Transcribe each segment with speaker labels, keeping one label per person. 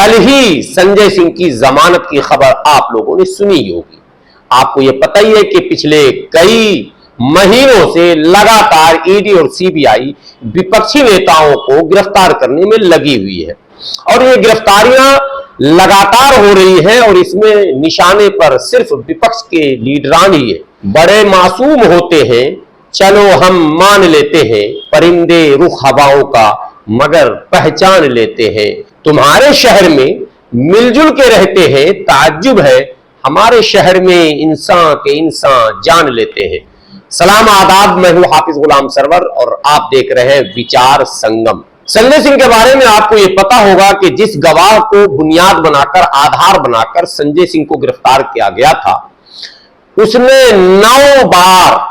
Speaker 1: कल ही संजय सिंह की जमानत की खबर आप लोगों ने सुनी होगी। आपको यह पता ही है कि पिछले कई महीनों से लगातार ईडी और सीबीआई विपक्षी नेताओं को गिरफ्तार करने में लगी हुई है और ये गिरफ्तारियां लगातार हो रही हैं और इसमें निशाने पर सिर्फ विपक्ष के लीडरान ही है। बड़े मासूम होते हैं, चलो हम मान लेते हैं, परिंदे रुख हवाओं का मगर पहचान लेते हैं। तुम्हारे शहर में मिलजुल के रहते हैं, ताज्जुब है हमारे शहर में इंसान के इंसान जान लेते हैं। सलाम आदाब, मैं हूं हाफिज गुलाम सरवर और आप देख रहे हैं विचार संगम। संजय सिंह के बारे में आपको यह पता होगा कि जिस गवाह को बुनियाद बनाकर, आधार बनाकर संजय सिंह को गिरफ्तार किया गया था, उसने 9 बार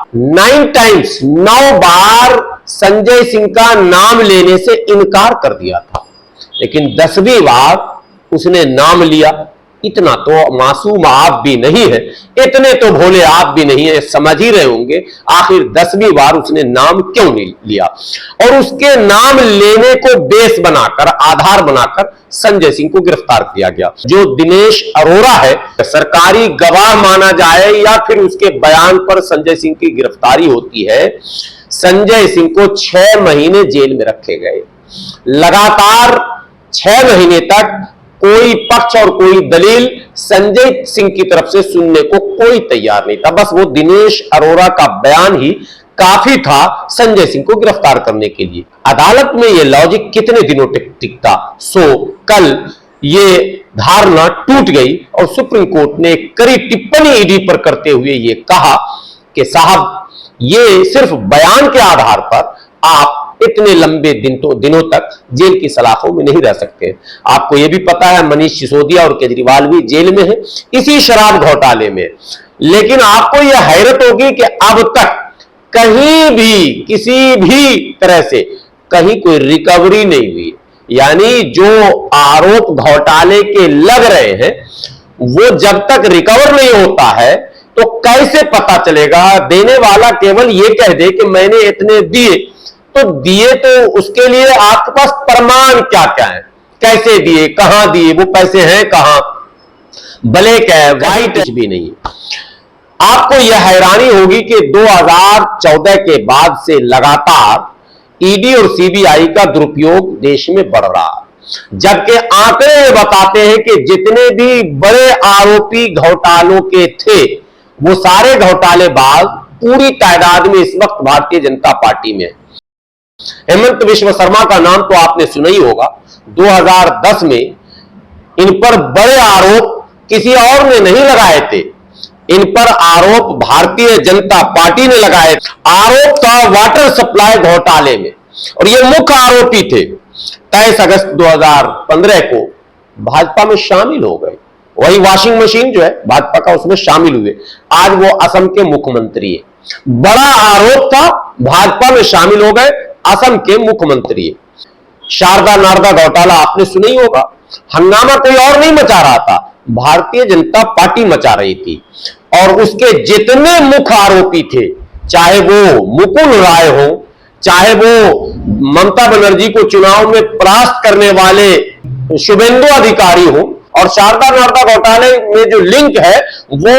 Speaker 1: संजय सिंह का नाम लेने से इनकार कर दिया था, लेकिन 10वीं बार उसने नाम लिया। इतना तो मासूम आप भी नहीं है, इतने तो भोले आप भी नहीं है, समझ ही रहे होंगे आखिर 10वीं बार उसने नाम क्यों नहीं लिया। और उसके नाम लेने को बेस बनाकर, आधार बनाकर संजय सिंह को गिरफ्तार किया गया। जो दिनेश अरोड़ा है, सरकारी गवाह माना जाए या फिर उसके बयान पर संजय सिंह की गिरफ्तारी होती है। संजय सिंह को 6 महीने जेल में रखे गए। लगातार 6 महीने तक कोई पक्ष और कोई दलील संजय सिंह की तरफ से सुनने को कोई तैयार नहीं था। बस वो दिनेश अरोड़ा का बयान ही काफी था संजय सिंह को गिरफ्तार करने के लिए। अदालत में ये लॉजिक कितने दिनों तक टिकता। सो कल ये धारणा टूट गई और सुप्रीम कोर्ट ने कड़ी टिप्पणी ईडी पर करते हुए ये कहा कि साहब, ये सिर्फ बयान के आधार पर आप इतने लंबे दिनों तक जेल की सलाखों में नहीं रह सकते। आपको यह भी पता है मनीष सिसोदिया और केजरीवाल भी जेल में है इसी शराब घोटाले में। लेकिन आपको यह हैरत होगी कि अब तक कहीं भी किसी भी तरह से कहीं कोई रिकवरी नहीं हुई। यानी जो आरोप घोटाले के लग रहे हैं वो जब तक रिकवर नहीं होता है तो कैसे पता चलेगा। देने वाला केवल यह कह दे कि मैंने इतने दिए, तो दिए तो उसके लिए आपके पास प्रमाण क्या क्या है, कैसे दिए, कहां दिए, वो पैसे हैं कहां, ब्लैक है व्हाइट भी नहीं। आपको यह हैरानी होगी कि 2014 के बाद से लगातार ईडी और सीबीआई का दुरुपयोग देश में बढ़ रहा है, जबकि आंकड़े बताते हैं कि जितने भी बड़े आरोपी घोटालों के थे वो सारे घोटालेबाज पूरी तादाद में इस वक्त भारतीय जनता पार्टी में। हेमंत बिश्व शर्मा का नाम तो आपने सुना ही होगा। 2010 में इन पर बड़े आरोप किसी और ने नहीं लगाए थे, इन पर आरोप भारतीय जनता पार्टी ने लगाए। आरोप था वाटर सप्लाई घोटाले में और ये मुख्य आरोपी थे। 23 अगस्त 2015 को भाजपा में शामिल हो गए। वही वॉशिंग मशीन जो है भाजपा का, उसमें शामिल हुए। आज वो असम के मुख्यमंत्री है। बड़ा आरोप था, भाजपा में शामिल हो गए, असम के मुख्यमंत्री। शारदा नारदा घोटाला आपने सुना ही होगा। हंगामा कोई और नहीं मचा रहा था, भारतीय जनता पार्टी मचा रही थी। और उसके जितने मुख्य आरोपी थे, चाहे वो मुकुल राय हो, चाहे वो ममता बनर्जी को चुनाव में परास्त करने वाले शुभेंदु अधिकारी हो, और शारदा नारदा घोटाले में जो लिंक है वो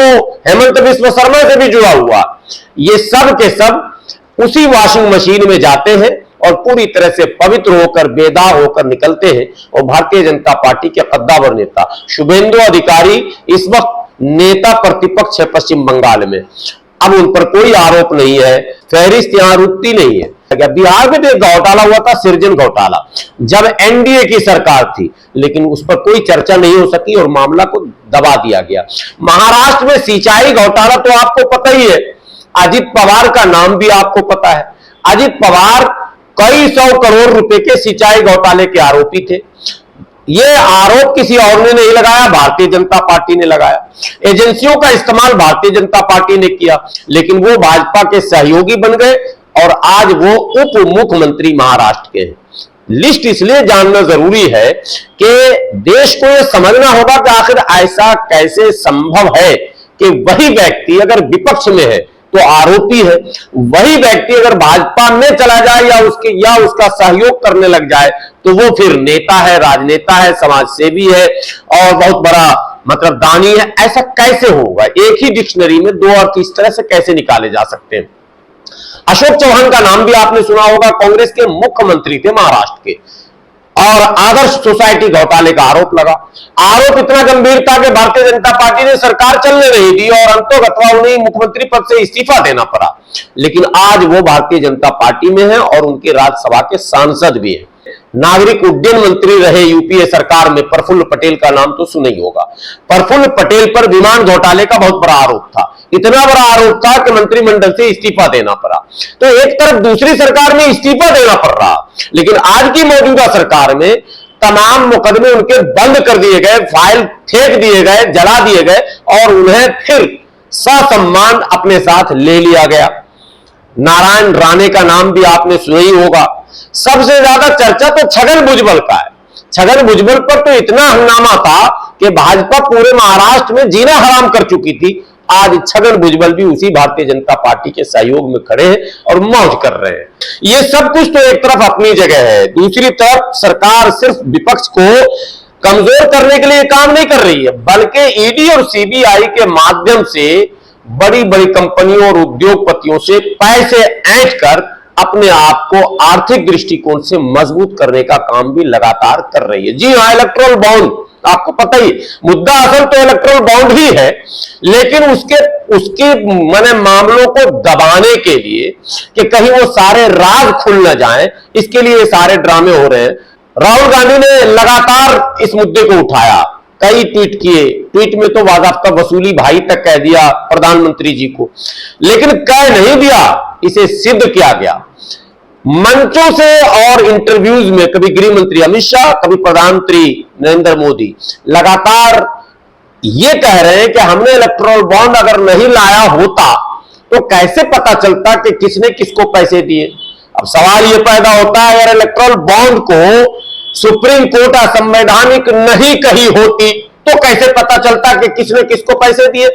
Speaker 1: हेमंत बिश्व शर्मा से भी जुड़ा हुआ, ये सब के सब उसी वॉशिंग मशीन में जाते हैं और पूरी तरह से पवित्र होकर, बेदाग होकर निकलते हैं। और भारतीय जनता पार्टी के कद्दावर नेता शुभेंदु अधिकारी इस वक्त नेता प्रतिपक्ष है पश्चिम बंगाल में। अब उन पर कोई आरोप नहीं है, फहरिस्त यहां रुकती नहीं है। बिहार में भी एक घोटाला हुआ था, सृजन घोटाला, जब एनडीए की सरकार थी, लेकिन उस पर कोई चर्चा नहीं हो सकी और मामला को दबा दिया गया। महाराष्ट्र में सिंचाई घोटाला तो आपको पता ही है, अजित पवार का नाम भी आपको पता है। अजित पवार कई 100 करोड़ रुपए के सिंचाई घोटाले के आरोपी थे। यह आरोप किसी और ने नहीं लगाया, भारतीय जनता पार्टी ने लगाया। एजेंसियों का इस्तेमाल भारतीय जनता पार्टी ने किया, लेकिन वो भाजपा के सहयोगी बन गए और आज वो उप मुख्यमंत्री महाराष्ट्र के हैं। लिस्ट इसलिए जानना जरूरी है कि देश को यह समझना होगा कि आखिर ऐसा कैसे संभव है कि वही व्यक्ति अगर विपक्ष में है तो आरोपी है। वही व्यक्ति अगर भाजपा में चला जाए या उसका सहयोग करने लग जाए तो वो फिर नेता है, राजनेता है, समाजसेवी है और बहुत बड़ा मतलब दानी है। ऐसा कैसे होगा? एक ही डिक्शनरी में दो अर्थ इस तरह से कैसे निकाले जा सकते हैं? अशोक चौहान का नाम भी आपने सुना होगा, कांग्रेस के मुख्यमंत्री थे महाराष्ट्र के, और आदर्श सोसाइटी घोटाले का आरोप लगा। आरोप इतना गंभीर था कि भारतीय जनता पार्टी ने सरकार चलने नहीं दी और अंततः उन्हें मुख्यमंत्री पद से इस्तीफा देना पड़ा। लेकिन आज वो भारतीय जनता पार्टी में है और उनके राज्यसभा के सांसद भी हैं। नागरिक उड्डयन मंत्री रहे यूपीए सरकार में प्रफुल्ल पटेल का नाम तो सुना ही होगा। प्रफुल्ल पटेल पर विमान घोटाले का बहुत बड़ा आरोप था, इतना बड़ा आरोप था कि मंत्रिमंडल से इस्तीफा देना पड़ा। तो एक तरफ दूसरी सरकार में इस्तीफा देना पड़ रहा, लेकिन आज की मौजूदा सरकार में तमाम मुकदमे उनके बंद कर दिए गए, फाइल फेंक दिए गए, जला दिए गए और उन्हें फिर ससम्मान अपने साथ ले लिया गया। नारायण राणे का नाम भी आपने सुना ही होगा। सबसे ज्यादा चर्चा तो छगन भुजबल का है। छगन भुजबल पर तो इतना हंगामा था कि भाजपा पूरे महाराष्ट्र में जीना हराम कर चुकी थी। आज छगन भुजबल भी उसी भारतीय जनता पार्टी के सहयोग में खड़े हैं और मौज कर रहे हैं। ये सब कुछ तो एक तरफ अपनी जगह है, दूसरी तरफ सरकार सिर्फ विपक्ष को कमजोर करने के लिए काम नहीं कर रही है, बल्कि ईडी और सीबीआई के माध्यम से बड़ी बड़ी कंपनियों और उद्योगपतियों से पैसे ऐंठ कर अपने आप को आर्थिक दृष्टिकोण से मजबूत करने का काम भी लगातार कर रही है। जी हां, इलेक्ट्रोल बॉन्ड आपको पता ही, मुद्दा असल तो इलेक्ट्रोल बॉन्ड ही है, लेकिन उसके माने मामलों को दबाने के लिए कि कहीं वो सारे राज खुल न जाएं, इसके लिए सारे ड्रामे हो रहे हैं। राहुल गांधी ने लगातार इस मुद्दे को उठाया, कई ट्वीट किए, ट्वीट में तो वाज़ाफ्ता वसूली भाई तक कह दिया प्रधानमंत्री जी को, लेकिन कह नहीं दिया, इसे सिद्ध किया गया मंचों से और इंटरव्यूज में। कभी गृह मंत्री अमित शाह, कभी प्रधानमंत्री नरेंद्र मोदी लगातार ये कह रहे हैं कि हमने इलेक्ट्रोल बॉन्ड अगर नहीं लाया होता तो कैसे पता चलता कि किसने किसको पैसे दिए। अब सवाल यह पैदा होता है, अगर इलेक्ट्रोल बॉन्ड को सुप्रीम कोर्ट असंवैधानिक नहीं कही होती तो कैसे पता चलता कि किसने किसको पैसे दिए।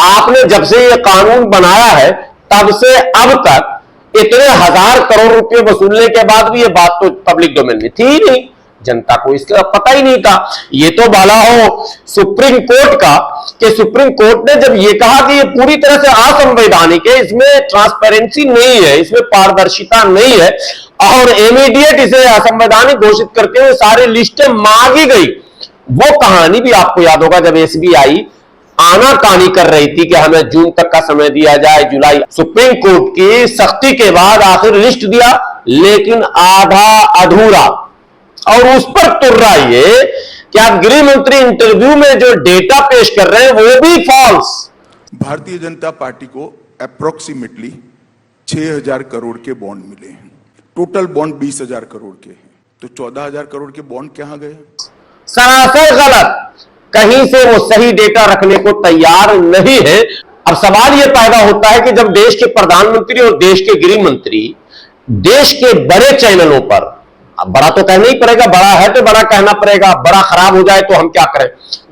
Speaker 1: आपने जब से यह कानून बनाया है तब से अब तक इतने हजार करोड़ रुपए वसूलने के बाद भी यह बात तो पब्लिक डोमेन में थी ही नहीं, जनता को इसका पता ही नहीं था। ये तो भला हो सुप्रीम कोर्ट का कि सुप्रीम कोर्ट ने जब ये कहा कि ये पूरी तरह से असंवैधानिक है, इसमें ट्रांसपेरेंसी नहीं है, इसमें पारदर्शिता नहीं है और इमीडिएट इसे असंवैधानिक घोषित करते हुए सारी लिस्टें मांगी गई। वो कहानी भी आपको याद होगा जब एसबीआई आनाकानी कर रही थी कि हमें जून तक का समय दिया जाए, जुलाई। सुप्रीम कोर्ट की सख्ती के बाद आखिर लिस्ट दिया, लेकिन आधा अधूरा। और उस पर तुर रहा ये कि आप गृह मंत्री इंटरव्यू में जो डेटा पेश कर रहे हैं वो भी फॉल्स।
Speaker 2: भारतीय जनता पार्टी को अप्रोक्सीमेटली 6,000 करोड़ के बॉन्ड मिले हैं। टोटल बॉन्ड 20,000 करोड़ के हैं, तो 14,000 करोड़ के बॉन्ड कहां गए?
Speaker 1: सरासर गलत, कहीं से वो सही डेटा रखने को तैयार नहीं है। अब सवाल यह पैदा होता है कि जब देश के प्रधानमंत्री और देश के गृह मंत्री देश के बड़े चैनलों पर, अब बड़ा तो कहना ही पड़ेगा, बड़ा है तो बड़ा कहना पड़ेगा, बड़ा खराब हो जाए तो हम क्या करें।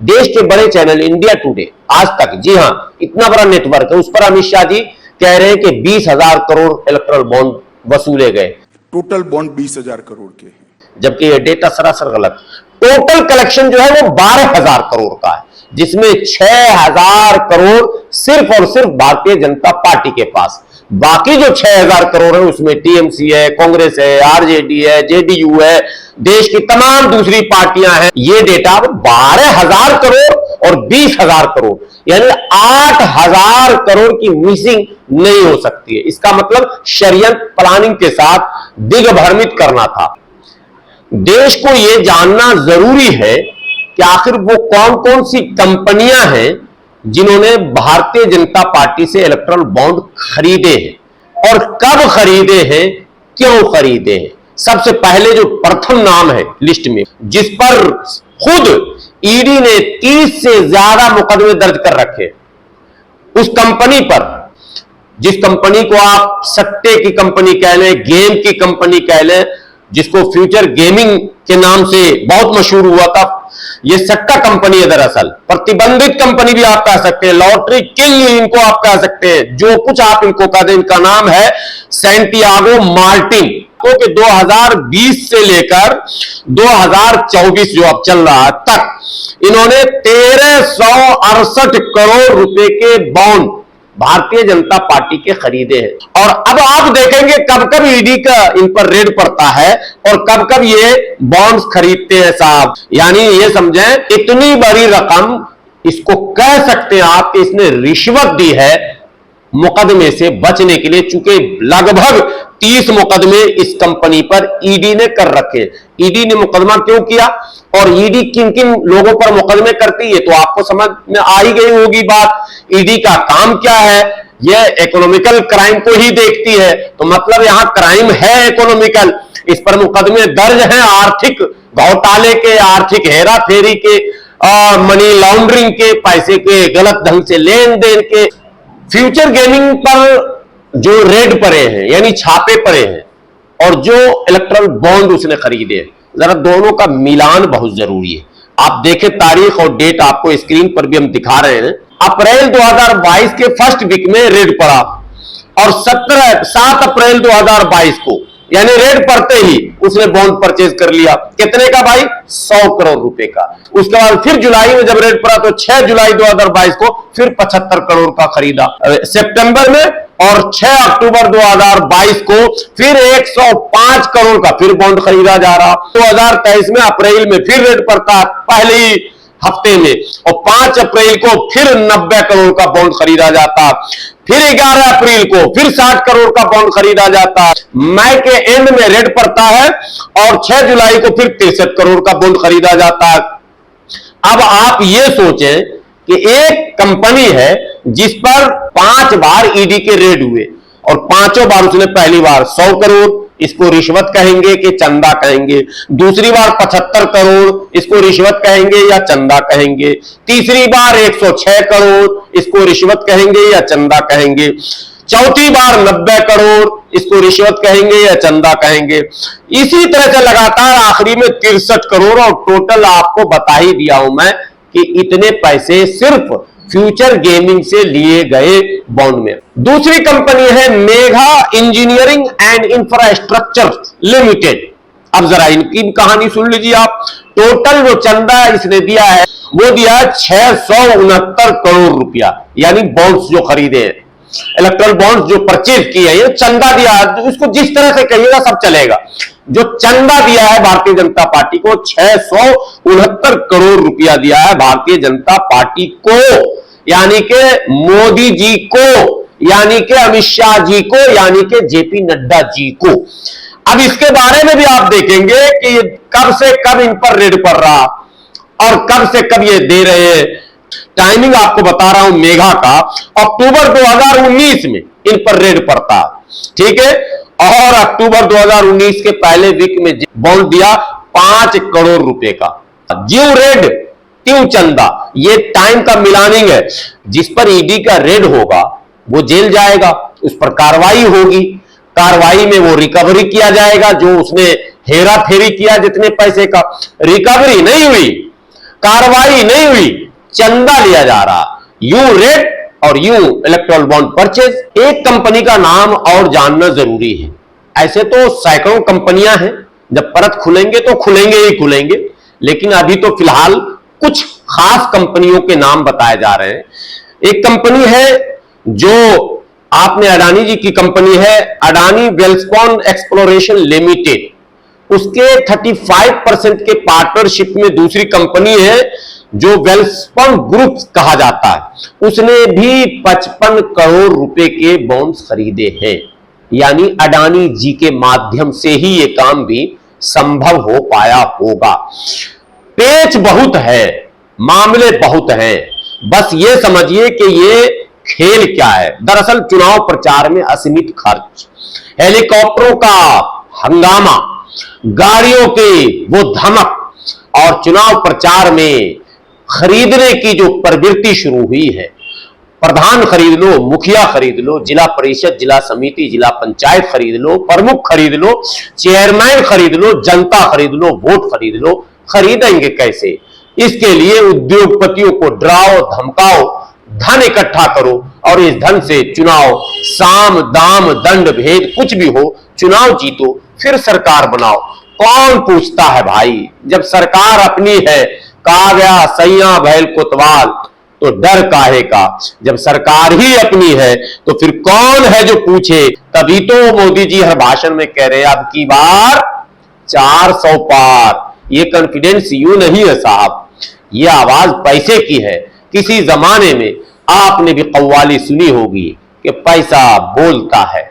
Speaker 1: देश के बड़े चैनल इंडिया टुडे, आज तक, जी हां, इतना बड़ा नेटवर्क है, उस पर अमित शाह जी कह रहे हैं कि 20,000 करोड़ इलेक्ट्रल बॉन्ड वसूले गए।
Speaker 2: टोटल बॉन्ड 20,000 करोड़ के हैं,
Speaker 1: जबकि यह डेटा सरासर गलत। टोटल कलेक्शन जो है वो 12,000 करोड़ का है, जिसमें 6,000 करोड़ सिर्फ और सिर्फ भारतीय जनता पार्टी के पास। बाकी जो 6,000 करोड़ है उसमें टीएमसी है, कांग्रेस है, आरजेडी है, जेडीयू है, देश की तमाम दूसरी पार्टियां हैं। ये डेटा 12,000 करोड़ और 20,000 करोड़, यानी 8,000 करोड़ की मिसिंग नहीं हो सकती है। इसका मतलब षड्यंत्र प्लानिंग के साथ दिग्भ्रमित करना था। देश को यह जानना जरूरी है कि आखिर वो कौन कौन सी कंपनियां हैं जिन्होंने भारतीय जनता पार्टी से इलेक्ट्रल बॉन्ड खरीदे हैं और कब खरीदे हैं, क्यों खरीदे हैं। सबसे पहले जो प्रथम नाम है लिस्ट में, जिस पर खुद ईडी ने 30 से ज्यादा मुकदमे दर्ज कर रखे, उस कंपनी पर, जिस कंपनी को आप सट्टे की कंपनी कह लें, गेम की कंपनी कह लें, जिसको फ्यूचर गेमिंग के नाम से बहुत मशहूर हुआ था, ये सट्टा कंपनी है, दरअसल प्रतिबंधित कंपनी भी आप कह सकते हैं, लॉटरी किंग इनको आप कह सकते हैं, जो कुछ आप इनको कह दें। इनका नाम है सैंटियागो मार्टिन। तो कि 2020 से लेकर 2024 जो अब चल रहा है तक इन्होंने 1368 करोड़ रुपए के बॉन्ड भारतीय जनता पार्टी के खरीदे हैं। और अब आप देखेंगे कब कब ईडी का इन पर रेड पड़ता है और कब कब ये बॉन्ड्स खरीदते हैं साहब। यानी ये समझें इतनी बड़ी रकम, इसको कह सकते हैं आप कि इसने रिश्वत दी है मुकदमे से बचने के लिए, चूंकि लगभग 30 मुकदमे इस कंपनी पर ईडी ने कर रखे। ईडी ने मुकदमा क्यों किया और ईडी किन किन लोगों पर मुकदमे करती है तो आपको समझ में आ ही गई होगी बात। ईडी का काम क्या है, यह इकोनॉमिकल क्राइम को ही देखती है, तो मतलब यहां क्राइम है इकोनॉमिकल, इस पर मुकदमे दर्ज हैं आर्थिक घोटाले के, आर्थिक हेरा फेरी के, मनी लॉन्ड्रिंग के, पैसे के गलत ढंग से लेन देन के। फ्यूचर गेमिंग पर जो रेड पड़े हैं यानी छापे पड़े हैं और जो इलेक्ट्रल बॉन्ड उसने खरीदे, जरा दोनों का मिलान बहुत जरूरी है। आप देखें तारीख और डेट आपको स्क्रीन पर भी हम दिखा रहे हैं। अप्रैल 2022 के फर्स्ट वीक में रेड पड़ा और 7 अप्रैल 2022 को यानी रेड पड़ते ही उसने बॉन्ड परचेज कर लिया। कितने का भाई? 100 करोड़ रुपए का। उसके बाद फिर जुलाई में जब रेड पड़ा तो 6 जुलाई 2022 को फिर 75 करोड़ का खरीदा सितंबर में, और 6 अक्टूबर 2022 को फिर 105 करोड़ का फिर बॉन्ड खरीदा जा रहा। 2023 में अप्रैल में फिर रेड पड़ता पहले ही हफ्ते में और 5 अप्रैल को फिर 90 करोड़ का बॉन्ड खरीदा जाता, फिर 11 अप्रैल को फिर 60 करोड़ का बॉन्ड खरीदा जाता, मई के एंड में रेड पड़ता है और 6 जुलाई को फिर 63 करोड़ का बॉन्ड खरीदा जाता है। अब आप ये सोचें कि एक कंपनी है जिस पर 5 बार ईडी के रेड हुए और 5 बार उसने पहली बार 100 करोड़, इसको रिश्वत कहेंगे कि चंदा कहेंगे, दूसरी बार 75 करोड़, इसको रिश्वत कहेंगे या चंदा कहेंगे, तीसरी बार 106 करोड़, इसको रिश्वत कहेंगे या चंदा कहेंगे, चौथी बार 90 करोड़, इसको रिश्वत कहेंगे या चंदा कहेंगे। इसी तरह से लगातार आखिरी में 63 करोड़ और टोटल आपको बता ही दिया हूं मैं कि इतने पैसे सिर्फ फ्यूचर गेमिंग से लिए गए बॉन्ड में। दूसरी कंपनी है Megha engineering and infrastructure limited. अब जरा इनकी कहानी सुन लीजिए आप। टोटल जो चंदा इसने दिया है वो दिया है 669 करोड़ रुपया, यानी बॉन्ड्स जो खरीदे हैं, इलेक्ट्रल बॉन्ड्स जो परचेज किए हैं, ये चंदा दिया है, उसको जिस तरह से कहिएगा सब चलेगा। जो चंदा दिया है भारतीय जनता पार्टी को 669 करोड़ रुपया दिया है भारतीय जनता पार्टी को, यानी कि मोदी जी को, यानी कि अमित शाह जी को, यानी कि जेपी नड्डा जी को। अब इसके बारे में भी आप देखेंगे कि कब से कब इन पर रेड पड़ रहा और कब से कब ये दे रहे हैं। टाइमिंग आपको बता रहा हूं मेघा का, अक्टूबर 2019 में इन पर रेड पड़ता, ठीक है, और अक्टूबर 2019 के पहले वीक में बॉन्ड दिया 5 करोड़ रुपए का। ज्यों रेड त्यों चंदा, ये टाइम का मिलानिंग है। जिस पर ईडी का रेड होगा वो जेल जाएगा, उस पर कार्रवाई होगी, कार्रवाई में वो रिकवरी किया जाएगा जो उसने हेरा फेरी किया जितने पैसे का। रिकवरी नहीं हुई, कार्रवाई नहीं हुई, चंदा लिया जा रहा। यू रेड और यू इलेक्ट्रल बॉन्ड परचेज। एक कंपनी का नाम और जानना जरूरी है। ऐसे तो सैकड़ों कंपनियां हैं, जब परत खुलेंगे तो खुलेंगे ही खुलेंगे, लेकिन अभी तो फिलहाल कुछ खास कंपनियों के नाम बताए जा रहे हैं। एक कंपनी है जो आपने अडानी जी की कंपनी है, अडानी वेल्सपॉन एक्सप्लोरेशन लिमिटेड, उसके 35% के पार्टनरशिप में दूसरी कंपनी है जो वेल्सपॉन ग्रुप कहा जाता है, उसने भी 55 करोड़ रुपए के बॉन्ड्स खरीदे हैं। यानी अडानी जी के माध्यम से ही यह काम भी संभव हो पाया होगा। पेच बहुत है, मामले बहुत हैं, बस ये समझिए कि ये खेल क्या है। दरअसल चुनाव प्रचार में असीमित खर्च, हेलीकॉप्टरों का हंगामा, गाड़ियों की वो धमक और चुनाव प्रचार में खरीदने की जो प्रवृत्ति शुरू हुई है, प्रधान खरीद लो, मुखिया खरीद लो, जिला परिषद, जिला समिति, जिला पंचायत खरीद लो, प्रमुख खरीद लो, चेयरमैन खरीद लो, जनता खरीद लो, वोट खरीद लो। खरीदेंगे कैसे? इसके लिए उद्योगपतियों को डराओ, धमकाओ, धन इकट्ठा करो और इस धन से चुनाव, साम दाम दंड भेद कुछ भी हो, चुनाव जीतो, फिर सरकार बनाओ। कौन पूछता है भाई? जब सरकार अपनी है, कहा गया सैया भैल कोतवाल, तो डर काहे का? जब सरकार ही अपनी है तो फिर कौन है जो पूछे? तभी तो मोदी जी हर भाषण में कह रहे हैं अब की बार 400 पार। ये कॉन्फिडेंस यूं नहीं है साहब, ये आवाज पैसे की है। किसी जमाने में आपने भी कव्वाली सुनी होगी कि पैसा बोलता है,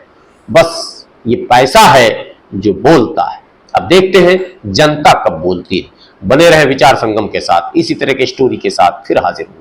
Speaker 1: बस ये पैसा है जो बोलता है। अब देखते हैं जनता कब बोलती है। बने रहे विचार संगम के साथ, इसी तरह के स्टोरी के साथ फिर हाजिर हूं।